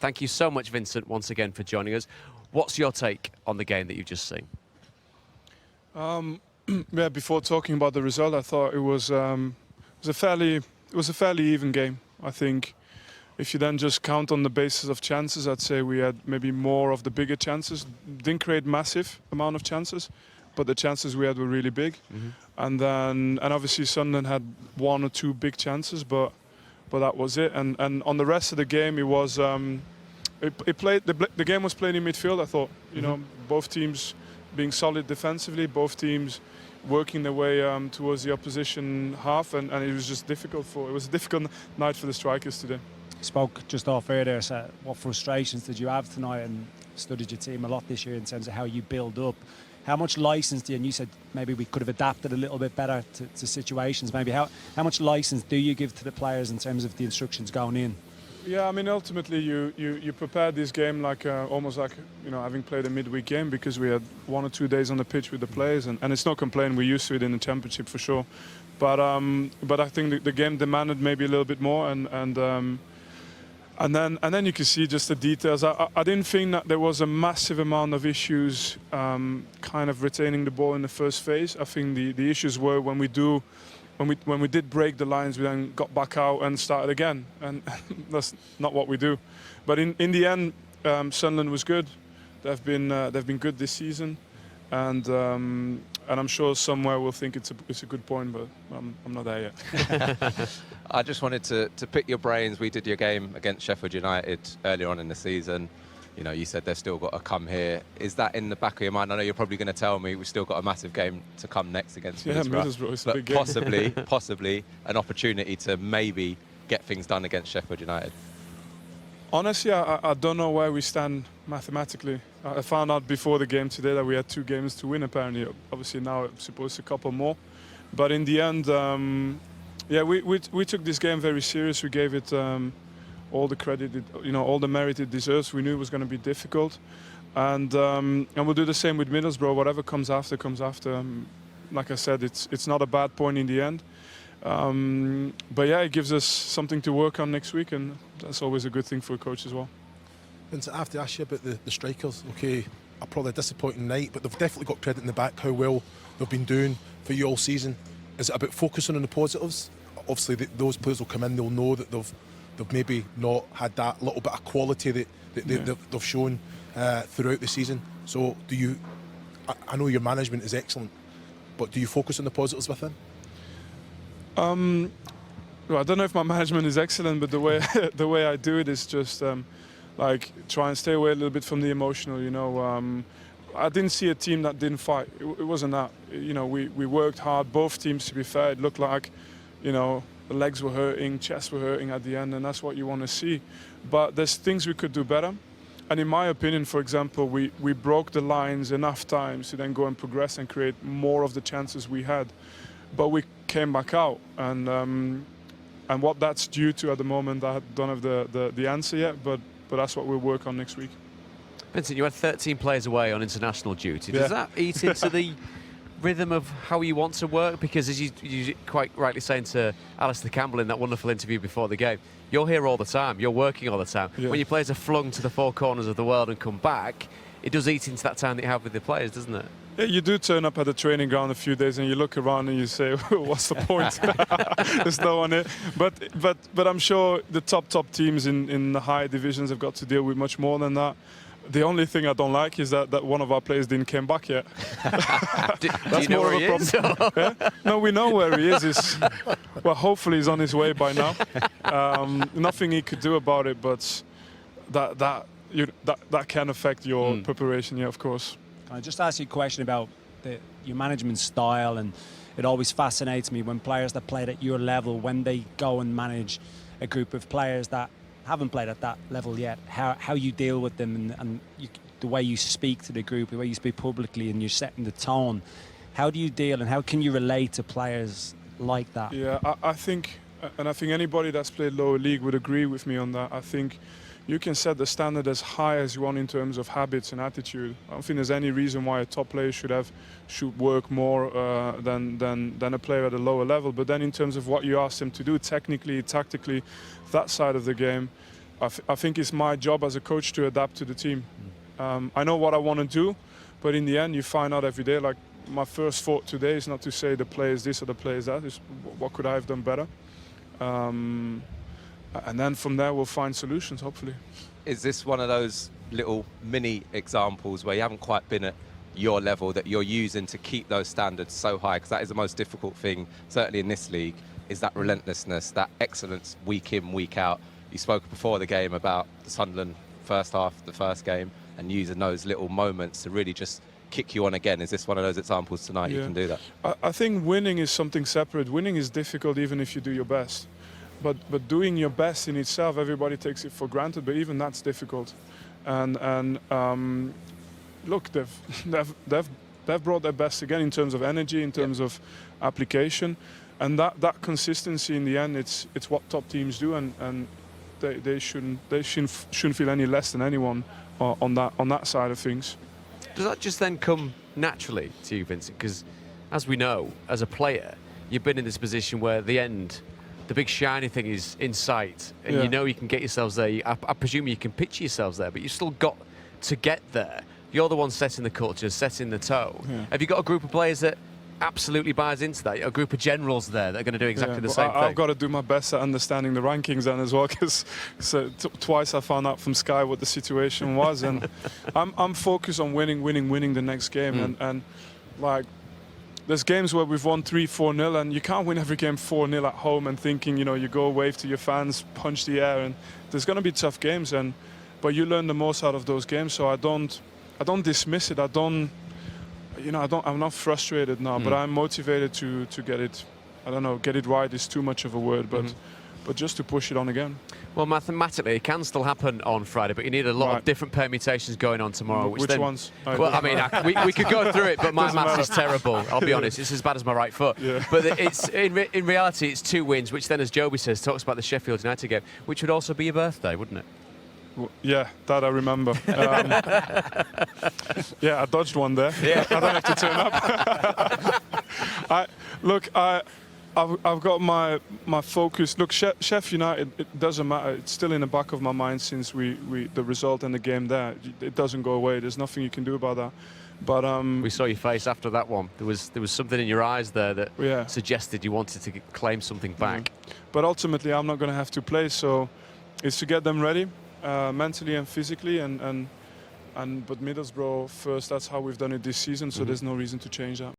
Thank you so much, Vincent, once again for joining us. What's your take on the game that you've just seen? Yeah, before talking about the result, I thought it was a fairly even game. I think if you then just count on the basis of chances, I'd say we had maybe more of the bigger chances. Didn't create massive amount of chances, but the chances we had were really big. And obviously Sunderland had one or two big chances, but that was it. And on the rest of the game, it was the game was played in midfield. I thought, you know, both teams being solid defensively, both teams working their way towards the opposition half, and it was just difficult. It was a difficult night for the strikers today. You spoke just off air there, so what frustrations did you have tonight, and studied your team a lot this year in terms of how you build up. How much license do you, and you said maybe we could have adapted a little bit better to situations, maybe how much license do you give to the players in terms of the instructions going in? Yeah, I mean, ultimately you prepare this game like almost like, you know, having played a midweek game, because we had 1 or 2 days on the pitch with the players, and it's no complaint. We're used to it in the Championship for sure, but I think the game demanded maybe a little bit more, and then you can see just the details. I didn't think that there was a massive amount of issues kind of retaining the ball in the first phase. I think the issues were when we did break the lines, we then got back out and started again, and that's not what we do. But in the end, Sunderland was good. They've been good this season, and I'm sure somewhere we'll think it's a good point, but I'm not there yet. I just wanted to pick your brains. We did your game against Sheffield United earlier on in the season. You know, you said they've still got to come here. Is that in the back of your mind? I know you're probably going to tell me we've still got a massive game to come next against Middlesbrough. It's a big game. possibly an opportunity to maybe get things done against Sheffield United. Honestly, I don't know where we stand mathematically. I found out before the game today that we had 2 games to win, apparently. Obviously now it's supposed to a couple more. But in the end, yeah, we took this game very serious. We gave it all the credit, all the merit it deserves. We knew it was going to be difficult, and we'll do the same with Middlesbrough. Whatever comes after, comes after. Like I said, it's not a bad point in the end. But yeah, it gives us something to work on next week, and that's always a good thing for a coach as well. Vincent, I have to ask you about the strikers. Okay, probably a disappointing night, but they've definitely got credit in the back, how well they've been doing for you all season. Is it about focusing on the positives? Obviously, those players will come in, they'll know that they've maybe not had that little bit of quality that they've shown throughout the season. So do you, I know your management is excellent, but do you focus on the positives within? Well, I don't know if my management is excellent, but the way I do it is just like try and stay away a little bit from the emotional. I didn't see a team that didn't fight. It wasn't that. We worked hard. Both teams, to be fair, it looked like, the legs were hurting, chests were hurting at the end, and that's what you want to see. But there's things we could do better. And in my opinion, for example, we broke the lines enough times to then go and progress and create more of the chances we had. But we came back out, and what that's due to at the moment, I don't have the answer yet, but that's what we'll work on next week. Vincent, you had 13 players away on international duty. Does that eat into the rhythm of how you want to work? Because as you quite rightly saying to Alistair Campbell in that wonderful interview before the game, you're here all the time, you're working all the time. Yeah. When your players are flung to the 4 corners of the world and come back, it does eat into that time that you have with the players, doesn't it? Yeah, you do turn up at the training ground a few days and you look around and you say, what's the point? There's no one here. But I'm sure the top teams in the higher divisions have got to deal with much more than that. The only thing I don't like is that one of our players didn't come back yet. That's more of a problem. Yeah? No, we know where he is. Well, hopefully he's on his way by now. Nothing he could do about it, but that can affect your preparation, yeah, of course. Can I just ask you a question about your management style? And it always fascinates me when players that played at your level, when they go and manage a group of players that haven't played at that level yet, how you deal with them, and the way you speak to the group, the way you speak publicly, and you're setting the tone. How do you deal, and how can you relate to players like that? Yeah, I think anybody that's played lower league would agree with me on that. I think you can set the standard as high as you want in terms of habits and attitude. I don't think there's any reason why a top player should work more than a player at a lower level. But then in terms of what you ask them to do technically, tactically, that side of the game, I think it's my job as a coach to adapt to the team. I know what I want to do, but in the end, you find out every day. Like, my first thought today is not to say the play is this or the play is that. It's what could I have done better? And then from there, we'll find solutions, hopefully. Is this one of those little mini examples where you haven't quite been at your level that you're using to keep those standards so high? Because that is the most difficult thing, certainly in this league, is that relentlessness, that excellence week in, week out. You spoke before the game about the Sunderland first half, the first game, and using those little moments to really just kick you on again. Is this one of those examples tonight you can do that? I think winning is something separate. Winning is difficult even if you do your best. But doing your best in itself, everybody takes it for granted, but even that's difficult. And look, they've brought their best again in terms of energy, in terms of application. And that consistency in the end, it's what top teams do, and they shouldn't feel any less than anyone on that side of things. Does that just then come naturally to you, Vincent? Because as we know, as a player, you've been in this position where the end, the big shiny thing is in sight, and you know you can get yourselves there. I presume you can picture yourselves there, but you've still got to get there. You're the one setting the culture, setting the tone. Have you got a group of players that absolutely buys into that? A group of generals there that are going to do exactly the same thing? I've got to do my best at understanding the rankings then as well, because twice I found out from Sky what the situation was, and I'm focused on winning the next game, and like, there's games where we've won 3-4-0, and you can't win every game 4-0 at home and thinking, you know, you go wave to your fans, punch the air, and there's going to be tough games, but you learn the most out of those games. So I don't dismiss it. I'm not frustrated now, but I'm motivated to get it. I don't know, get it right is too much of a word, but just to push it on again. Well, mathematically, it can still happen on Friday, but you need a lot of different permutations going on tomorrow. Which then, ones? Well, I mean, we could go through it, but my maths is terrible. I'll be honest, it's as bad as my right foot. But it's in reality, it's 2 wins, which then, as Joby says, talks about the Sheffield United game, which would also be your birthday, wouldn't it? Yeah, that I remember. I dodged one there. I don't have to turn up. I've got my focus. Look, Sheffield United, it doesn't matter. It's still in the back of my mind since the result and the game there. It doesn't go away. There's nothing you can do about that. But we saw your face after that one. There was something in your eyes there that suggested you wanted to claim something back. But ultimately, I'm not going to have to play. So it's to get them ready. Mentally and physically, but Middlesbrough first. That's how we've done it this season, so there's no reason to change that.